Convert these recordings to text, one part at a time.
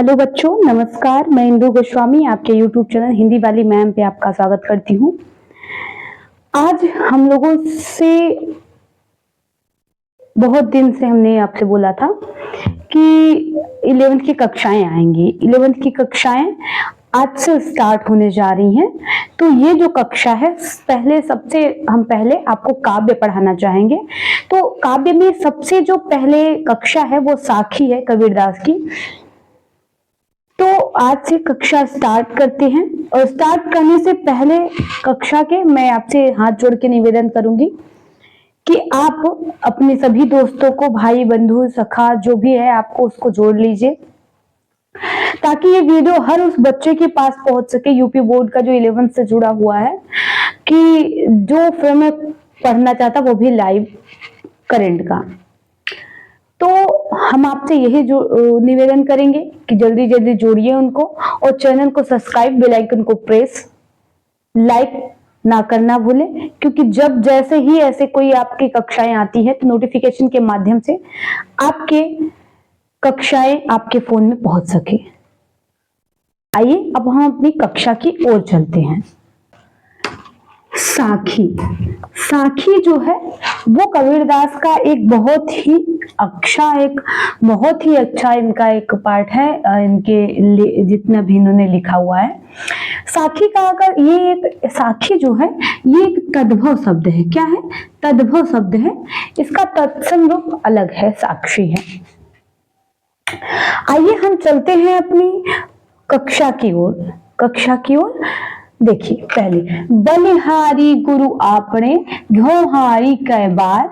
Hello बच्चों, नमस्कार। मैं इंदु गोस्वामी आपके यूट्यूब चैनल हिंदी वाली मैम पे आपका स्वागत करती हूँ। आज हम लोगों से बहुत दिन से हमने आपसे बोला था कि 11th की कक्षाएं आएंगी। 11th की कक्षाएं आज से स्टार्ट होने जा रही हैं। तो ये जो कक्षा है, हम पहले आपको काव्य पढ़ाना चाहेंगे। तो काव्य में सबसे जो पहले कक्षा है वो साखी है, कबीरदास की। तो आज से कक्षा स्टार्ट करते हैं, और स्टार्ट करने से पहले कक्षा के मैं आपसे हाथ जोड़ के निवेदन करूंगी कि आप अपने सभी दोस्तों को, भाई बंधु सखा जो भी है, आपको उसको जोड़ लीजिए, ताकि ये वीडियो हर उस बच्चे के पास पहुंच सके, यूपी बोर्ड का जो 11th से जुड़ा हुआ है, कि जो फिर में पढ़ना चाहता वो भी लाइव करंट का। तो हम आपसे यही जो निवेदन करेंगे कि जल्दी जल्दी जोड़िए उनको, और चैनल को सब्सक्राइब, बेल आइकन को प्रेस, लाइक ना करना भूले, क्योंकि जब जैसे ही ऐसे कोई आपकी कक्षाएं आती है तो नोटिफिकेशन के माध्यम से आपके कक्षाएं आपके फोन में पहुंच सके। आइए अब हम अपनी कक्षा की ओर चलते हैं। साखी। साखी जो है वो कबीरदास का एक बहुत ही अच्छा इनका एक पाठ है, इनके जितना भी इन्होंने लिखा हुआ है। साखी का अगर साखी जो है ये एक तद्भव शब्द है। क्या है? तद्भव शब्द है। इसका तत्सम रूप अलग है, साक्षी है। आइए हम चलते हैं अपनी कक्षा की ओर। देखिए, पहले बलिहारी गुरु आपने घोहारी कै बार,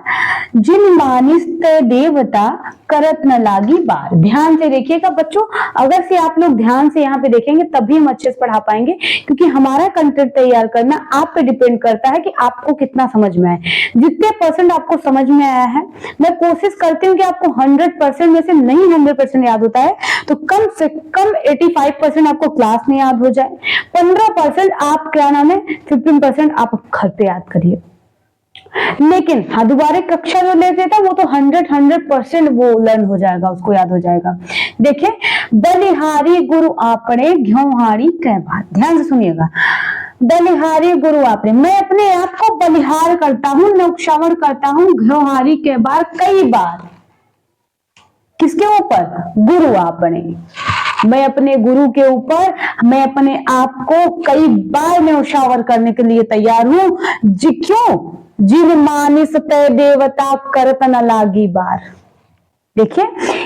जिन मानिस तय देवता करत न लागी बार। ध्यान से देखिएगा बच्चों, अगर से आप लोग ध्यान से यहाँ पे देखेंगे तभी हम अच्छे से पढ़ा पाएंगे, क्योंकि हमारा कंटेंट तैयार करना आप पे डिपेंड करता है कि आपको कितना समझ में आए। जितने % आपको समझ में आया है, मैं कोशिश करती हूँ कि आपको 100% में से नहीं 100% याद होता है तो कम से कम 85% आपको क्लास में याद हो जाए। 15% आप 15% आप घर पे याद करिए। लेकिन हाँ, दोबारा कक्षा जो लेते था वो तो 100% वो लर्न हो जाएगा, उसको याद हो जाएगा। देखिए, बलिहारी गुरु आपने घ्योहारी कै बार। ध्यान से सुनिएगा, बलिहारी गुरु आपने, मैं अपने आप को बलिहार करता हूँ, नौक्षावर करता हूँ, घ्योहारी कै बार, कई बार। किसके ऊपर? गुरु आपने। मैं अपने गुरु के ऊपर, मैं अपने आप को कई बार न्यौछावर करने के लिए तैयार हूं। क्यों? जिन मानिस तय देवता करत न लागी बार। देखिए,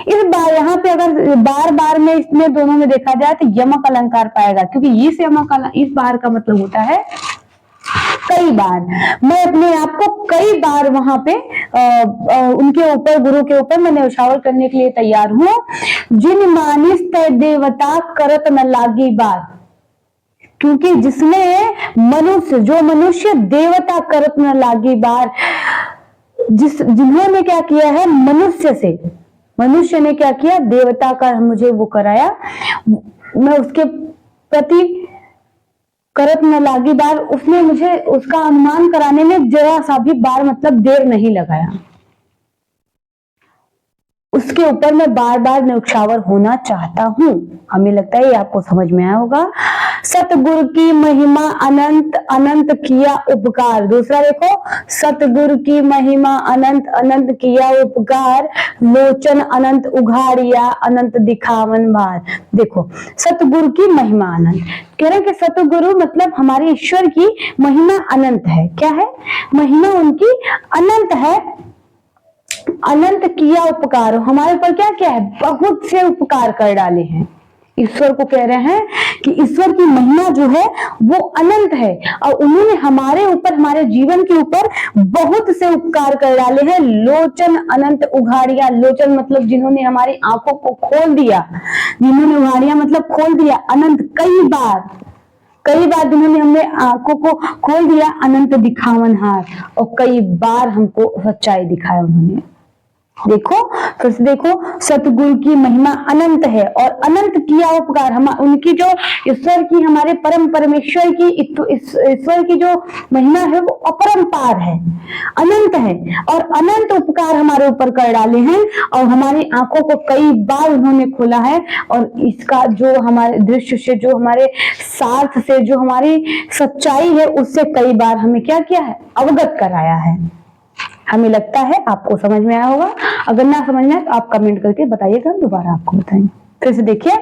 इस बार यहाँ पे अगर बार बार में इसमें दोनों में देखा जाए तो यमक अलंकार पाएगा, क्योंकि इस बार का मतलब होता है कई बार। मैं अपने आप को कई बार वहां पे उनके ऊपर, गुरु के ऊपर मैं न्यौछावर करने के लिए तैयार हूं। जिन मानिस तय देवता करत न लागी बार, क्योंकि जो मनुष्य देवता करत न लागी बार, जिन्होंने क्या किया है, मनुष्य ने क्या किया, देवता का मुझे वो कराया, मैं उसके प्रति करत न लागी बार, उसने मुझे उसका अनुमान कराने में जरा सा भी बार मतलब देर नहीं लगाया। उसके ऊपर मैं बार बार न्यौछावर होना चाहता हूं। हमें लगता है ये आपको समझ में आया होगा। सतगुरु की महिमा अनंत अनंत किया उपकार। दूसरा देखो, सतगुरु की महिमा अनंत अनंत किया उपकार, लोचन अनंत उघाड़िया, अनंत दिखावन भार। देखो, सतगुरु की महिमा अनंत कह रहे हैं कि सतगुरु मतलब हमारे ईश्वर की महिमा अनंत है। क्या है? महिमा उनकी अनंत है। अनंत किया उपकार, हमारे ऊपर क्या क्या है, बहुत से उपकार कर डाले हैं। ईश्वर को कह रहे हैं कि ईश्वर की महिमा जो है वो अनंत है, और उन्होंने हमारे ऊपर, हमारे जीवन के ऊपर बहुत से उपकार कर डाले हैं। लोचन अनंत उघाड़िया, लोचन मतलब जिन्होंने हमारी आंखों को खोल दिया, जिन्होंने उघाड़िया मतलब खोल दिया, अनंत कई बार जिन्होंने हमने आंखों को खोल दिया, अनंत दिखावन हार, और कई बार हमको सच्चाई दिखाया उन्होंने। देखो फिर से देखो, सतगुरु की महिमा अनंत है और अनंत किया उपकार। हम उनकी जो ईश्वर की, हमारे परम परमेश्वर की, ईश्वर की जो महिमा है वो अपरंपार है, अनंत है और अनंत उपकार हमारे ऊपर कर डाले हैं और हमारी आंखों को कई बार उन्होंने खोला है और इसका जो हमारे दृश्य से, जो हमारे साथ से, जो हमारी सच्चाई है उससे कई बार हमें क्या किया है, अवगत कराया है। हमें लगता है आपको समझ में आया होगा। अगर ना समझ में आए तो आप कमेंट करके बताइएगा, हम दोबारा आपको बताएंगे। फिर से देखिए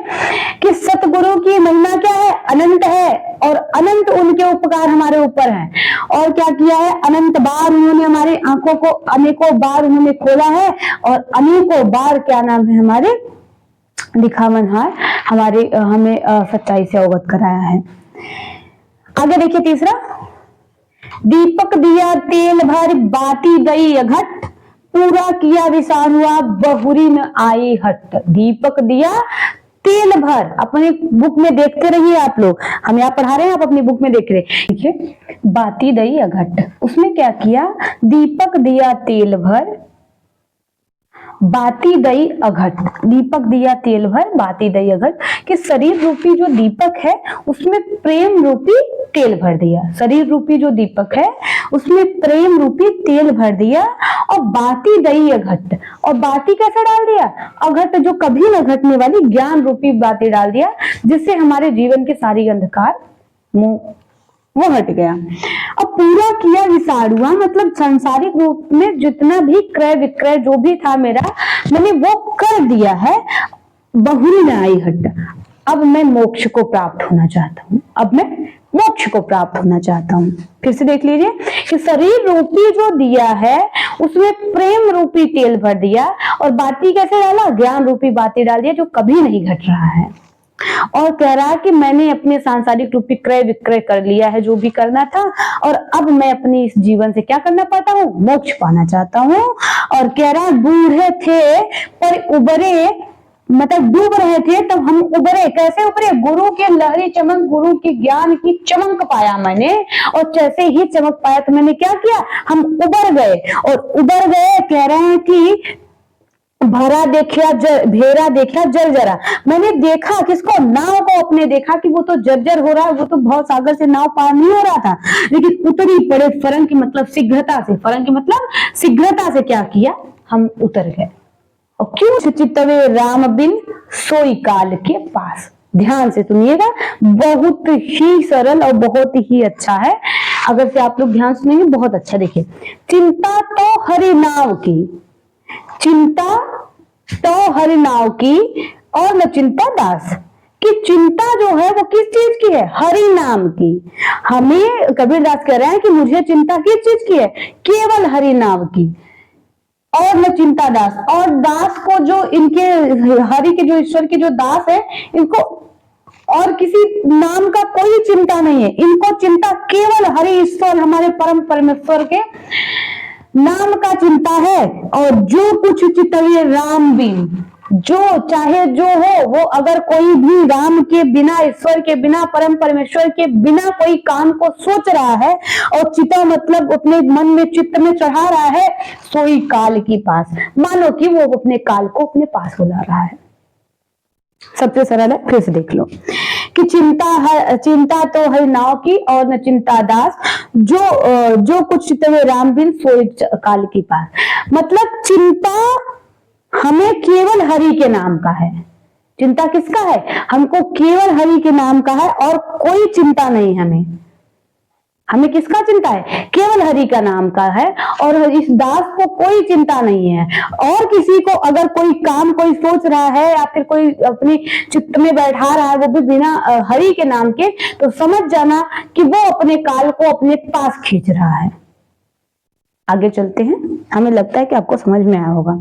कि सतगुरु की महिमा क्या है, अनंत है और अनंत उनके उपकार हमारे ऊपर हैं। और क्या किया है, अनंत बार उन्होंने हमारी आंखों को अनेकों बार उन्होंने खोला है और अनेकों बार क्या नाम है, हमारे दिखावनहार हमारे हमें सच्चाई से अवगत कराया है। आगे देखिए तीसरा, दीपक दिया तेल भर बाती गई अघट, पूरा किया विसार हुआ बहुरी न आई हट। दीपक दिया तेल भर, अपने बुक में देखते रहिए आप लोग, हम यहाँ पढ़ा रहे हैं, आप अपनी बुक में देख रहे हैं। देखिए बाती दई अघट, उसमें क्या किया, दीपक दिया तेल भर बाती दई अघट, दीपक दिया तेल भर बाती दई अघट, कि शरीर रूपी जो दीपक है उसमें प्रेम रूपी तेल भर दिया। शरीर रूपी जो दीपक है उसमें प्रेम रूपी तेल भर दिया और बाती दई अघट, और बाती कैसे डाल दिया, अघट जो कभी न घटने वाली ज्ञान रूपी बाती डाल दिया, जिससे हमारे जीवन के सारी अंधकार वो हट गया। अब पूरा किया विसार हुआ, मतलब सांसारिक रूप में जितना भी क्रय विक्रय जो भी था मेरा, मैंने वो कर दिया है, बहुरी न आई हट। अब मैं मोक्ष को प्राप्त होना चाहता हूँ, अब मैं मोक्ष को प्राप्त होना चाहता हूँ। फिर से देख लीजिए कि शरीर रूपी जो दिया है उसमें प्रेम रूपी तेल भर दिया और बाती कैसे डाला, ज्ञान रूपी बाती डाल दिया जो कभी नहीं घट रहा है। और कह रहा है कि मैंने अपने सांसारिक रूपी क्रय विक्रय कर लिया है जो भी करना था, और अब मैं अपने इस जीवन से क्या करना पाता हूँ, मोक्ष पाना चाहता हूँ। और कह रहा है बूढ़े थे पर उबरे, मतलब डूब रहे थे तब हम उबरे। कैसे उबरे, गुरु के लहरी चमक, गुरु की ज्ञान की चमक पाया मैंने, और जैसे ही चमक पाया तो मैंने क्या किया, हम उबर गए। और उबर गए, कह रहे हैं कि भरा देखा भेरा देखा जल जरा, मैंने देखा किसको, नाव को अपने देखा कि वो तो जर्जर हो रहा है, वो तो बहुत सागर से नाव पार नहीं हो रहा था, लेकिन उतरी पड़े फरंग की मतलब शीघ्रता से, फरंग की मतलब शीघ्रता से क्या किया, हम उतर गए। और क्यों, चितवे राम बिन सोई काल के पास। ध्यान से सुनिएगा, बहुत ही सरल और बहुत ही अच्छा है, अगर से आप लोग ध्यान सुनेंगे बहुत अच्छा। देखिए, चिंता तो हरि नाव की, चिंता तो हरि नाव की और न चिंता दास, कि चिंता जो है वो किस चीज की है, हरि नाम की। हमें कबीरदास कह रहे हैं कि मुझे चिंता किस चीज की है, केवल हरि नाम की, और न चिंता दास। और दास को जो इनके हरि के जो ईश्वर के जो दास है, इनको और किसी नाम का कोई चिंता नहीं है, इनको चिंता केवल हरि ईश्वर हमारे परम परमेश्वर के नाम का चिंता है। और जो कुछ चितवे राम बिन, जो चाहे जो हो वो, अगर कोई भी राम के बिना, ईश्वर के बिना, परम परमेश्वर के बिना कोई काम को सोच रहा है और चिता मतलब अपने मन में, चित्त में चढ़ा रहा है, सोई काल की पास, मानो कि वो अपने काल को अपने पास बुला रहा है। सबसे सरल है, फिर से देख लो कि चिंता तो है नाव की और न चिंता दास, जो कुछ चितवे राम बिन सोई काल की पास, मतलब चिंता हमें केवल हरि के नाम का है। चिंता किसका है, हमको केवल हरि के नाम का है और कोई चिंता नहीं हमें। हमें किसका चिंता है, केवल हरि का नाम का है, और इस दास को कोई चिंता नहीं है। और किसी को अगर कोई काम कोई सोच रहा है या फिर कोई अपनी चित्त में बैठा रहा है वो भी बिना हरि के नाम के, तो समझ जाना कि वो अपने काल को अपने पास खींच रहा है। आगे चलते हैं, हमें लगता है कि आपको समझ में आया होगा।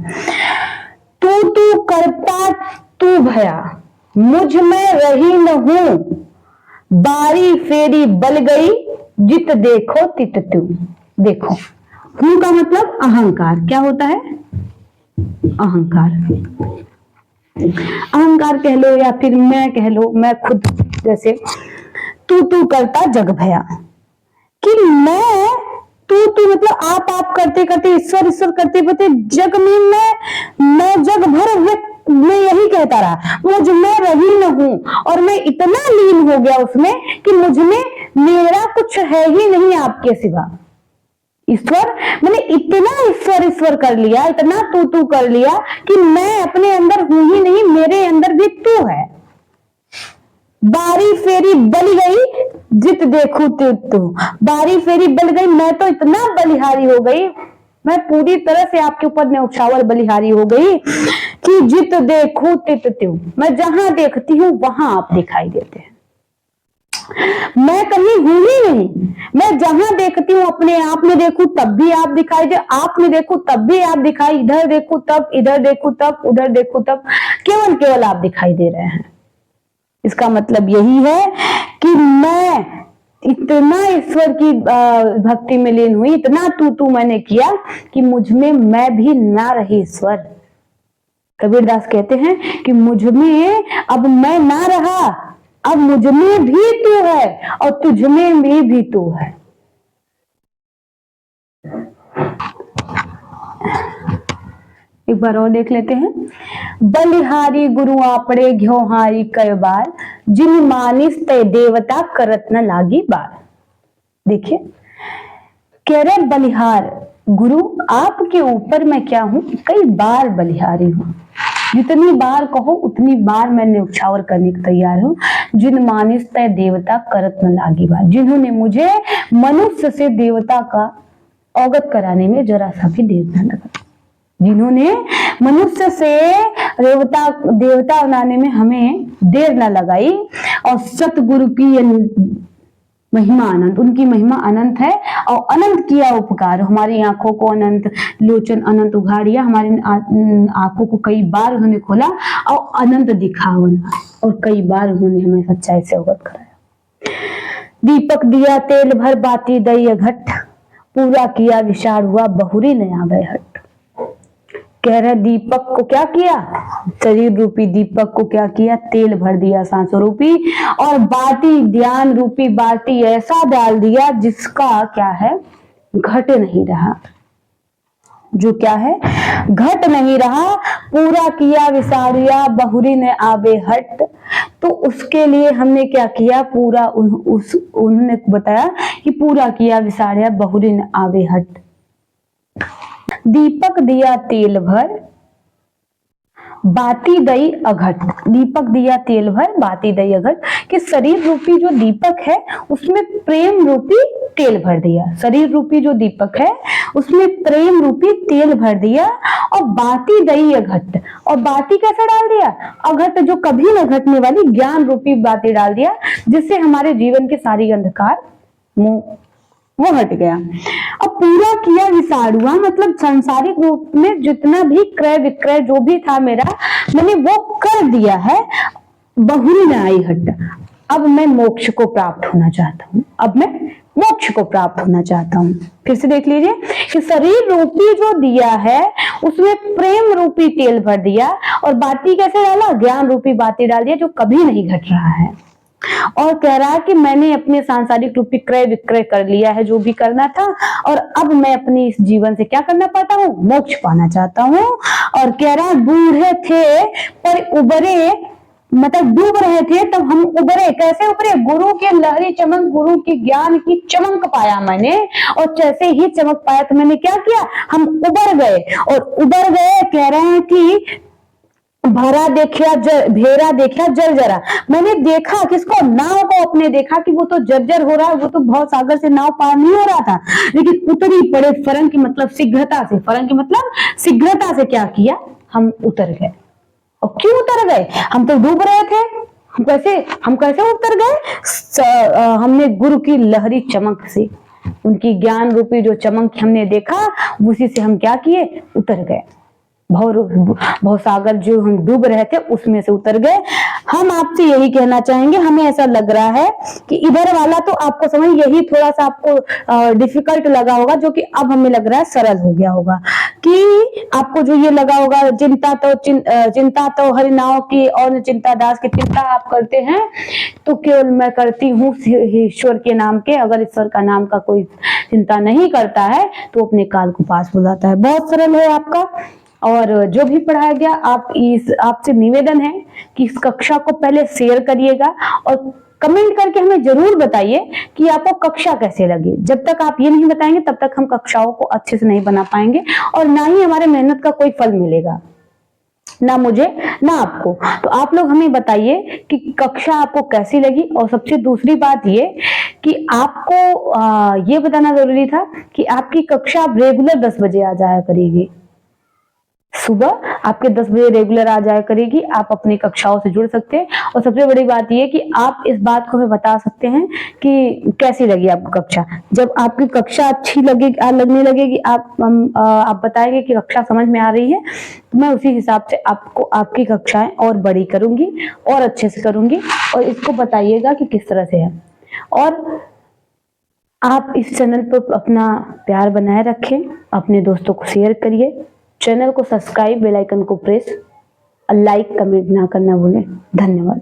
तू करता तू भया, मुझ में रही न हूं, बारी फेरी बल गई, जित देखो तित तू। देखो, हूं का मतलब अहंकार, क्या होता है, अहंकार, अहंकार कह लो या फिर मैं कह लो, मैं खुद, जैसे तू करता जग भया, कि मैं तू मतलब आप करते करते, ईश्वर ईश्वर करते करते जग में मैं जग भर मैं यही कहता रहा, मुझ में रही न हूं, और मैं इतना लीन हो गया उसमें कि मुझ में मेरा कुछ है ही नहीं आपके सिवा। ईश्वर मैंने इतना ईश्वर ईश्वर कर लिया, इतना तू कर लिया कि मैं अपने अंदर हूं ही नहीं, मेरे अंदर भी तू है। बारी फेरी बल गई जित देखूं तित तू, बारी फेरी बल गई, मैं तो इतना बलिहारी हो गई, मैं पूरी तरह से आपके ऊपर न्यौछावर बलिहारी हो गई कि जित देखूं तित तू, मैं जहां देखती हूं वहां आप दिखाई देते हैं। मैं कहीं हूं ही नहीं, मैं जहां देखती हूँ अपने आप में देखूं तब भी आप दिखाई दे, आप में देखूं तब भी आप दिखाई, इधर देखूं तब, इधर देखूं तब, उधर देखूं तब, केवल आप दिखाई दे रहे हैं। इसका मतलब यही है कि मैं इतना ईश्वर की भक्ति में लीन हुई, इतना तू मैंने किया कि मुझ में मैं भी ना रही ईश्वर। कबीरदास कहते हैं कि मुझ में अब मैं ना रहा, अब मुझ में भी तू है और तुझ में भी तू है। एक बार और देख लेते हैं। बलिहारी गुरु आपड़े घ्योहारी कई बार, जिन मानिस ते देवता करत न लागी बार। देखिए कह रहे बलिहार गुरु आपके ऊपर मैं क्या हूं, कई बार बलिहारी हूं, जितनी बार कहो उतनी बार मैं न्यौछावर करने को तैयार हूं। जिन मानिस तय देवता करत न लागी बार, जिन्होंने मुझे मनुष्य से देवता का अवगत कराने में जरा सा भी देर न लगा, जिन्होंने मनुष्य से देवता बनाने में हमें देर न लगाई, और सतगुरु की महिमा अनंत, उनकी महिमा अनंत है, और अनंत किया उपकार, हमारी आंखों को अनंत लोचन अनंत उघाड़िया, हमारी आंखों को कई बार उन्होंने खोला और अनंत दिखावन, और कई बार उन्होंने हमें सच्चाई से अवगत कराया। दीपक दिया तेल भर बाती दई घट, पूरा किया विचार हुआ बहुरी नया गए हट। कह रहे दीपक को क्या किया, शरीर रूपी दीपक को क्या किया, तेल भर दिया सांसों रूपी, और बाती ध्यान रूपी बाती ऐसा डाल दिया जिसका क्या है, घट नहीं रहा, जो क्या है घट नहीं रहा। पूरा किया विसारिया बहुरी ने आवे हट, तो उसके लिए हमने क्या किया, पूरा उन्होंने बताया कि पूरा किया विसारिया बहुरी ने आवे हट। दीपक दिया तेल भर बाती दई अघट, दीपक दिया तेल भर बाती दई अघट, कि शरीर रूपी जो दीपक है उसमें प्रेम रूपी तेल भर दिया, शरीर रूपी जो दीपक है उसमें प्रेम रूपी तेल भर दिया, और बाती दई अघट, और बाती कैसे डाल दिया, अघट जो कभी न घटने वाली ज्ञान रूपी बाती डाल दिया, जिससे हमारे जीवन के सारी अंधकार वो हट गया। अब पूरा किया विसारुआ, मतलब सांसारिक रूप में जितना भी क्रय विक्रय जो भी था मेरा, मैंने वो कर दिया है, बहुरी न आई हट। अब मैं मोक्ष को प्राप्त होना चाहता हूँ, अब मैं मोक्ष को प्राप्त होना चाहता हूँ। फिर से देख लीजिए कि शरीर रूपी जो दिया है उसमें प्रेम रूपी तेल भर दिया, और बाती कैसे डाला, ज्ञान रूपी बाती डाल दिया, जो कभी नहीं घट रहा है। और कह रहा है कि मैंने अपने सांसारिक रूपी क्रय विक्रय कर लिया है जो भी करना था, और अब मैं अपनी इस जीवन से क्या करना पाता हूँ, मोक्ष पाना चाहता हूँ। और कह रहा है बूढ़े थे पर उबरे, मतलब डूब रहे थे तब हम उबरे, कैसे उबरे, गुरु के लहरी चमक, गुरु की ज्ञान की चमक पाया मैंने, और जैसे ही चमक पाया तो मैंने क्या किया, हम उबर गए। और उबर गए कह रहे हैं कि भरा देखा भेरा देखा जल जरा, मैंने देखा किसको, नाव को अपने देखा कि वो तो जर्जर हो रहा है, वो तो बहुत सागर से नाव पार नहीं हो रहा था, लेकिन उतरी पड़े फरंग की मतलब शीघ्रता से, फरंग की मतलब शीघ्रता से क्या किया, हम उतर गए। और क्यों उतर गए, हम तो डूब रहे थे, हम कैसे उतर गए, हमने गुरु की लहरी चमक से, उनकी ज्ञान रूपी जो चमक हमने देखा उसी से हम क्या किए, उतर गए। भव सागर जो हम डूब रहे थे उसमें से उतर गए। हम आपसे यही कहना चाहेंगे, हमें ऐसा लग रहा है कि इधर वाला तो आपको समझ, यही थोड़ा सा आपको डिफिकल्ट लगा होगा, जो कि अब हमें लग रहा है सरल हो गया होगा। कि आपको जो ये लगा होगा, चिंता तो हरि नाव की और चिंता दास की, चिंता आप करते हैं तो केवल मैं करती हूँ ईश्वर के नाम के, अगर ईश्वर का नाम का कोई चिंता नहीं करता है तो अपने काल को पास बुलाता है। बहुत सरल है आपका। और जो भी पढ़ाया गया आपसे निवेदन है कि इस कक्षा को पहले शेयर करिएगा और कमेंट करके हमें जरूर बताइए कि आपको कक्षा कैसे लगी। जब तक आप ये नहीं बताएंगे तब तक हम कक्षाओं को अच्छे से नहीं बना पाएंगे और ना ही हमारे मेहनत का कोई फल मिलेगा, ना मुझे ना आपको। तो आप लोग हमें बताइए कि कक्षा आपको कैसी लगी। और सबसे दूसरी बात ये कि आपको ये बताना जरूरी था कि आपकी कक्षा अब रेगुलर 10 बजे आ जाया करेगी, सुबह आपके 10 बजे रेगुलर आ जाया करेगी। आप अपनी कक्षाओं से जुड़ सकते हैं और सबसे बड़ी बात यह कि आप इस बात को हमें बता सकते हैं कि कैसी लगी आपको कक्षा। जब आपकी कक्षा अच्छी लगने लगेगी, आप बताएंगे कि कक्षा समझ में आ रही है, तो मैं उसी हिसाब से आपको आपकी कक्षाएं और बड़ी करूंगी और अच्छे से करूंगी। और इसको बताइएगा कि किस तरह से है। और आप इस चैनल पर अपना प्यार बनाए रखें, अपने दोस्तों को शेयर करिए, चैनल को सब्सक्राइब, बेल आइकन को प्रेस, लाइक कमेंट ना करना भूलें। धन्यवाद।